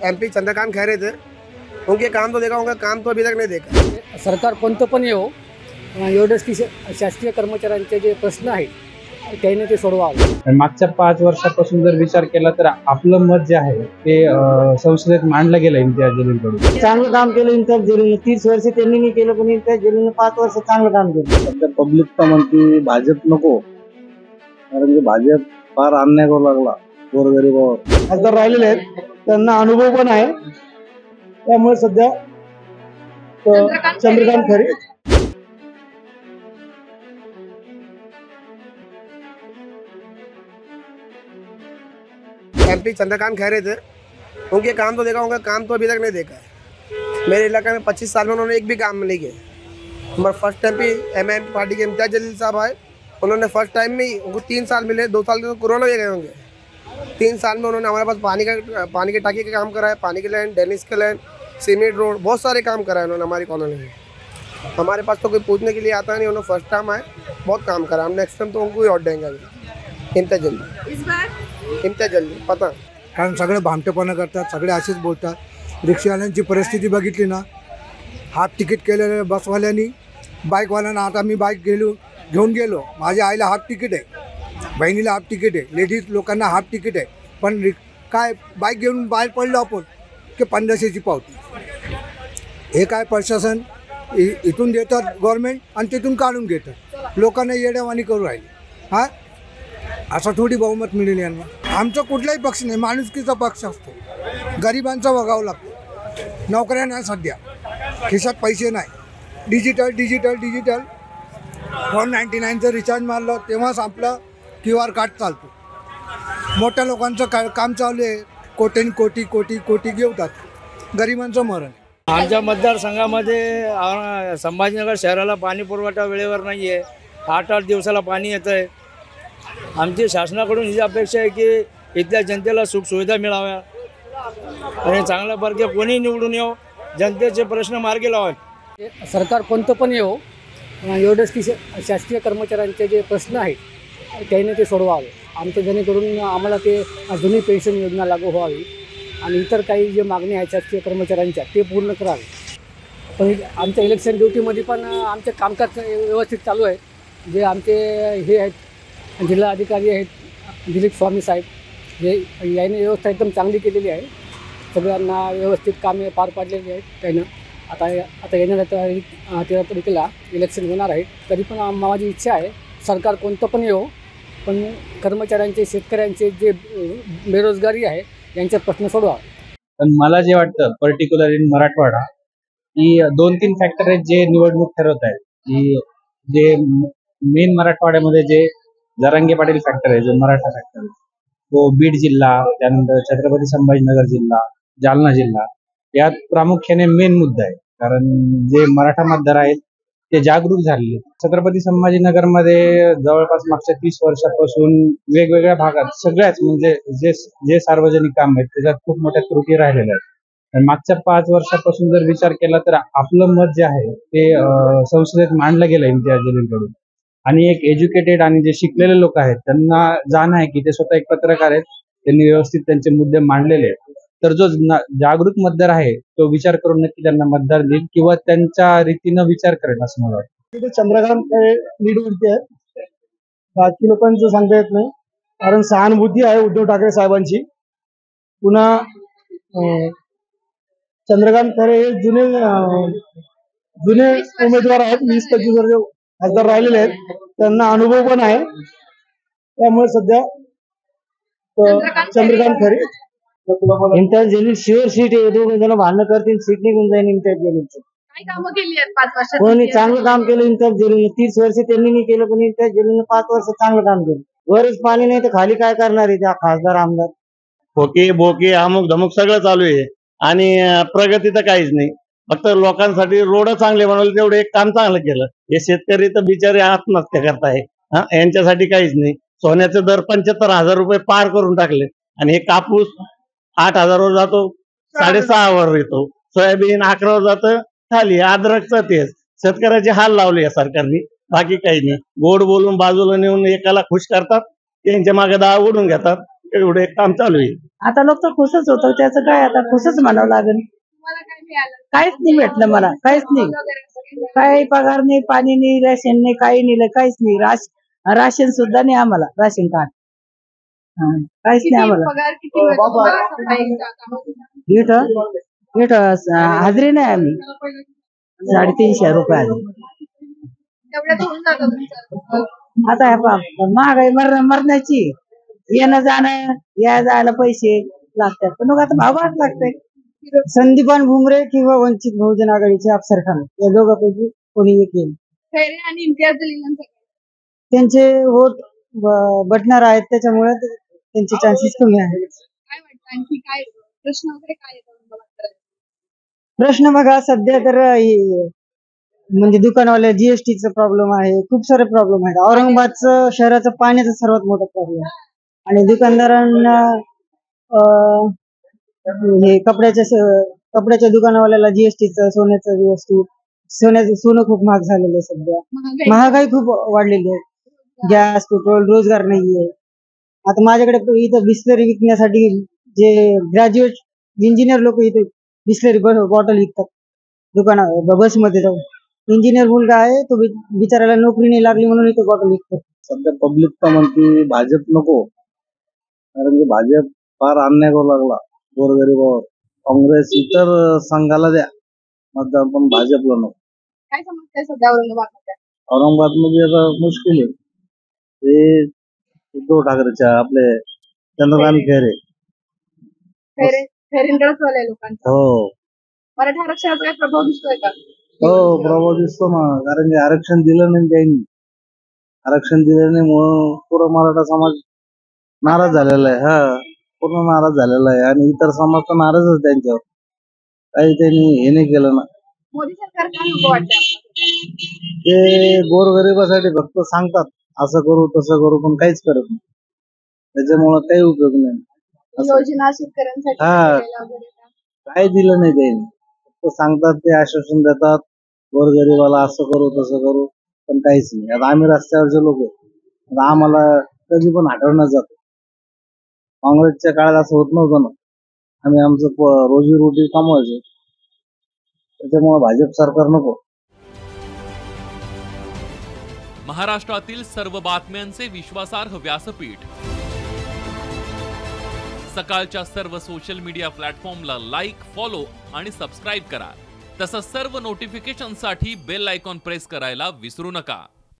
MP Chandrakant Khaire थे, उनके काम तो देखा, उनका काम तो अभी तक नहीं देखा। सरकार कोणतं पण येवो, एवढंच की शासकीय कर्मचाऱ्यांचे जे प्रश्न आहेत त्याने ते सोडवावे। मागच्या 5 वर्षापासून जर विचार केला तर आपलं मत जे आहे ते संसदेत मांडलं गेलं इम्तियाज जलीलकडून। चांगलं काम केलं इम्तियाज जलीलने, 30 वर्ष त्यांनी नाही केलं, पण इम्तियाज जलीलने 5 वर्ष चांगलं काम केलं। सध्या पब्लिक तर म्हणते भाजप नको, कारण की भाजप फार अन्याय करू लागला गोरगरिबावर। खासदार राहिलेले आहेत, त्यांना अनुभव पण आहे, त्यामुळे सध्या चंद्रकांत खैरे। एमपी चंद्रकांत खैरे थे, उनके काम तो देखा, उनका काम तो अभी तक नहीं देखा है। मेरे इलाके में 25 साल में उन्होंने एक भी काम नहीं किया। हमारे फर्स्ट एमपी एमआईएम पार्टी के इम्तियाज जलील साहब आए, उन्होंने फर्स्ट टाइम में ही उनको 3 साल मिले, 2 साल के तो कोरोना में गए होंगे। 3 साल में उन्होंने हमारे पास पानी के टाँकी का काम कराया, पानी के लैंड, डेनिस के लैंड, सीमेंट रोड, बहुत सारे काम कराए उन्होंने हमारी कॉलोनी में। हमारे पास तो कोई पूछने के लिए आता नहीं, उन्होंने फर्स्ट टाइम आए, बहुत काम करा। हम नेक्स्ट टाइम तो उनको ही वोट देंगे अभी। इम्तियाज जलील, इस बार इम्तियाज जलील पता, कारण सगळे भामटेपणा करतात, सगळे असेच बोलतात। रिक्षावाल्यांची परिस्थिती बघितली ना, हाफ तिकीट केलेल्या बसवाल्यांनी, बाईकवाल्यांना, आता मी बाईक घेऊन गेलो, माझ्या आईला हाफ तिकीट आहे, बहिणीला हाफ तिकीट आहे, लेडीज लोकांना हाफ तिकीट आहे, पण काय बाईक घेऊन बाहेर पडलो आपण की 1500ची पावती। हे काय प्रशासन इथून देतात गव्हर्नमेंट आणि तिथून काढून घेतात, लोकांना येड्यावानी करू राहिले। हां, असं थोडी बहुमत मिळेल यांना। आमचा कुठलाही पक्ष नाही, माणुसकीचा पक्ष असतो, गरिबांचा बघावं लागतो। नोकऱ्या नाही सध्या, खिशात पैसे नाही, डिजिटल 499चं रिचार्ज मारलं तेव्हाच आपलं QR कार्ड चालतो। मोठ्या लोकांचं काम चालू आहे, कोटी घेतात, गरिबांचं मरण। आमच्या मतदारसंघामध्ये संभाजीनगर शहराला पाणी पुरवठा वेळेवर नाही आहे, 8-8 दिवसाला पाणी येतं आहे। आमची शासनाकडून ही अपेक्षा आहे की इथल्या जनतेला सुखसुविधा मिळाव्या आणि चांगल्या प्रकारे कोणी निवडून येऊ, जनतेचे प्रश्न मार्गी लावावे। सरकार कोणतं पण येवो, एवढंच की शासकीय कर्मचाऱ्यांचे जे प्रश्न आहेत त्याने ते सोडवावे। आमच्या जेणेकरून आम्हाला ते जुनी पेन्शन योजना लागू व्हावी आणि इतर काही जे मागणी आहेत शासकीय कर्मचाऱ्यांच्या ते पूर्ण करावे। पण आमच्या इलेक्शन ड्युटीमध्ये पण आमचे कामकाज व्यवस्थित चालू आहे। जे आमचे हे आहेत जिल्हा अधिकारी आहेत दिलीप स्वामी साहेब, हे याने व्यवस्था एकदम चांगली केलेली आहे, सगळ्यांना व्यवस्थित कामे पार पाडलेली आहेत त्यानं। आता येणाऱ्या 13 तारखेला इलेक्शन होणार आहे, तरी पण माझी इच्छा आहे सरकार कोणतं पण येवो, पण कर्मचाऱ्यांचे, शेतकऱ्यांचे जे बेरोजगारी आहे यांचे प्रश्न सोडवा। पण मला जे वाटतं पर्टिक्युलर इन मराठवाडा की 2-3 फॅक्टर आहेत जे निवडणूक ठरवत आहेत, की जे मेन मराठवाड्यामध्ये जे जरांगे पाटील फॅक्टर आहे, जो मराठा फॅक्टर आहे, तो बीड जिल्हा, त्यानंतर छत्रपती संभाजीनगर जिल्हा, जालना जिल्हा, यात प्रामुख्याने मेन मुद्दा आहे। कारण जे मराठा मतदार आहेत ते जागरूक झालेले। छत्रपती संभाजीनगरमध्ये जवळपास मागच्या 30 वर्षापासून वेगवेगळ्या भागात सगळ्याच म्हणजे जे सार्वजनिक काम आहेत त्याच्यात खूप मोठ्या त्रुटी राहिलेल्या आहेत। आणि मागच्या 5 वर्षापासून जर विचार केला तर आपलं मत जे आहे ते संसदेत मांडलं गेलं इम्तियाज जलीलकडून। आणि एक एज्युकेटेड आणि जे शिकलेले लोक आहेत त्यांना जाण आहे की ते स्वतः एक पत्रकार आहेत, त्यांनी व्यवस्थित त्यांचे मुद्दे मांडलेले आहेत। तर जो जागरूक मतदार आहे तो विचार करून नक्की त्यांना मतदार देईल किंवा त्यांच्या रीतीनं विचार करेल असं मला वाटतं। चंद्रकांत लीडवरती आहे, बाकी लोकांचं सांगता येत नाही, कारण सहानुभूती आहे उद्धव ठाकरे साहेबांची। पुन्हा चंद्रकांत खैरे हे जुने उमेदवार आहेत, 20-25 वर्ष खासदार राहिलेले आहेत, त्यांना अनुभव पण आहे, त्यामुळे सध्या चंद्रकांत खैरे। इम्तियाज जलील शुअर सीट आहे, दोघं जण भांडण करतील, सीट निघून जाईल इम्तियाज जलीलचं। काय कामं केली आहेत 5 वर्षात? कोणी चांगलं काम केलं इम्तियाज जलीलने, 30 वर्ष त्यांनी नाही केलं, पण इम्तियाज जलीलने 5 वर्ष चांगलं काम केलं। वरच पाणी नाही तर खाली काय करणार आहे त्या खासदार आमदार? खोके बोके अमुक धमुक सगळं चालू आहे आणि प्रगती तर काहीच नाही। फक्त लोकांसाठी रोड चांगले बनवले, तेवढे एक काम चांगलं केलं। हे शेतकरी तर बिचारे आत्महत्या करताय, यांच्यासाठी काहीच नाही। सोन्याचे दर 75,000 रुपये पार करून टाकले आणि हे कापूस 8,000 वर जातो, 6.5 वर येतो, सोयाबीन 11 वर जातं खाली, अद्रकचं तेच। शेतकऱ्याचे हाल लावले या सरकारने, बाकी काही नाही। गोड बोलून बाजूला नेऊन एकाला खुश करतात, त्यांच्या मागे 10 ओढून घेतात, एवढे काम चालू आहे. आता लोक तर खुशच होतं, त्याचं काय आता खुशच म्हणावं लागेल. तुम्हाला काय मिळालं? काहीच नाही भेटलं मला, काहीच नाही. वगैरे असं काही? काही पगार नाही, पाणी नाही, रेशन नाही, काही नाही, काहीच नाही. राशन सुद्धा नाही आम्हाला, राशन कार्ड. काहीच नाही किती आम्हाला. पगार किती मिळतो तुम्हाला सफाईच्या कामात? इथं हाजरी नाही आम्ही, 350 रुपये हाजरी. तेवढ्यात होऊन जातं तुमचं? आता हे पहा, महागाई मरण्याची, येणं जाणं, या जायला पैसे लागतात, पण मग आता भावाच लागतंय. संदीपान भुमरे किंवा वंचित बहुजन आघाडीचे अफसर खान या दोघांपैकी कोणी एक येईल. खैरे आणि इम्तियाज जलीलांचं काय? त्यांचे वोट बटणार आहेत, त्याच्यामुळे त्यांचे चान्सेस कमी आहेत. काय वाटतं आणखी काय प्रश्न वगैरे काय येतात तुम्हाला? प्रश्न बघा, सध्या तर म्हणजे दुकानवाल्या जीएसटीचा प्रॉब्लेम आहे, खूप सारे प्रॉब्लेम आहेत. औरंगाबादचं शहराचं पाण्याचा सर्वात मोठा प्रॉब्लेम आहे. आणि दुकानदारांना हे कपड्याच्या दुकानवाल्याला जीएसटीचं, सोन्याचं जीएसटी, सोनं खूप महाग झालेलं आहे सध्या. महागाई खूप वाढलेली आहे. गॅस, पेट्रोल, रोजगार नाहीये. आता माझ्याकडे इथं बिस्लरी विकण्यासाठी जे ग्रॅज्युएट इंजिनियर लोक इथे बिस्लरी बॉटल विकतात दुकानात, बसमध्ये जाऊन. इंजिनियर मुलगा आहे, तो बिचाराला नोकरी नाही लागली म्हणून इथे बॉटल विकतो. सध्या पब्लिक तर म्हणते भाजप नको, कारण की भाजप फार अन्याय करू लागला गोरगरिबावर. काँग्रेस इतर संघाला द्या मतदान, पण भाजपला नको. काय समस्या सध्या औरंगाबाद? औरंगाबादमध्ये आता मुश्किल आहे. ते उद्धव ठाकरेच्या आपले चंद्रकांत खैरे. खैरेंकडेच वाले लोकांचा. हो मराठा आरक्षणाचा काय प्रभाव दिसतोय का? हो, प्रभाव दिसतो ना, कारण की आरक्षण दिलं नाही त्यांनी. आरक्षण दिलं नाही म्हणून पूर्ण मराठा समाज नाराज झालेला आहे. पूर्ण नाराज झालेला आहे, आणि इतर समाज तर नाराजच त्यांच्यावर. काही त्यांनी हे नाही केलं ना. मोदी सरकार काय नको वाटतं? ते गोरगरिबासाठी फक्त सांगतात असं करू तसं करू, पण काहीच करत नाही. त्याच्यामुळे काही उपयोग नाही. योजना शेतकऱ्यांसाठी केलेल्या वगैरे का? काय दिलं नाही त्यांनी, फक्त सांगतात, ते आश्वासन देतात गोरगरिबाला असं करू तसं करू, पण काहीच नाही. आता आम्ही रस्त्यावरचे लोक आहे, आता आम्हाला कधी पण हटवण्यात जातो. काँग्रेसच्या काळात असं होत नव्हतं ना, आम्ही आमचं रोजीरोटी कमवायचो. त्याच्यामुळे भाजप सरकार नको. महाराष्ट्रातील सर्व बातम्यांचे विश्वासार्ह व्यासपीठ, सकाळच्या सर्व सोशल मीडिया प्लॅटफॉर्मला लाईक, फॉलो आणि सबस्क्राईब करा. तसंच सर्व नोटिफिकेशनसाठी बेल आयकॉन प्रेस करायला विसरू नका.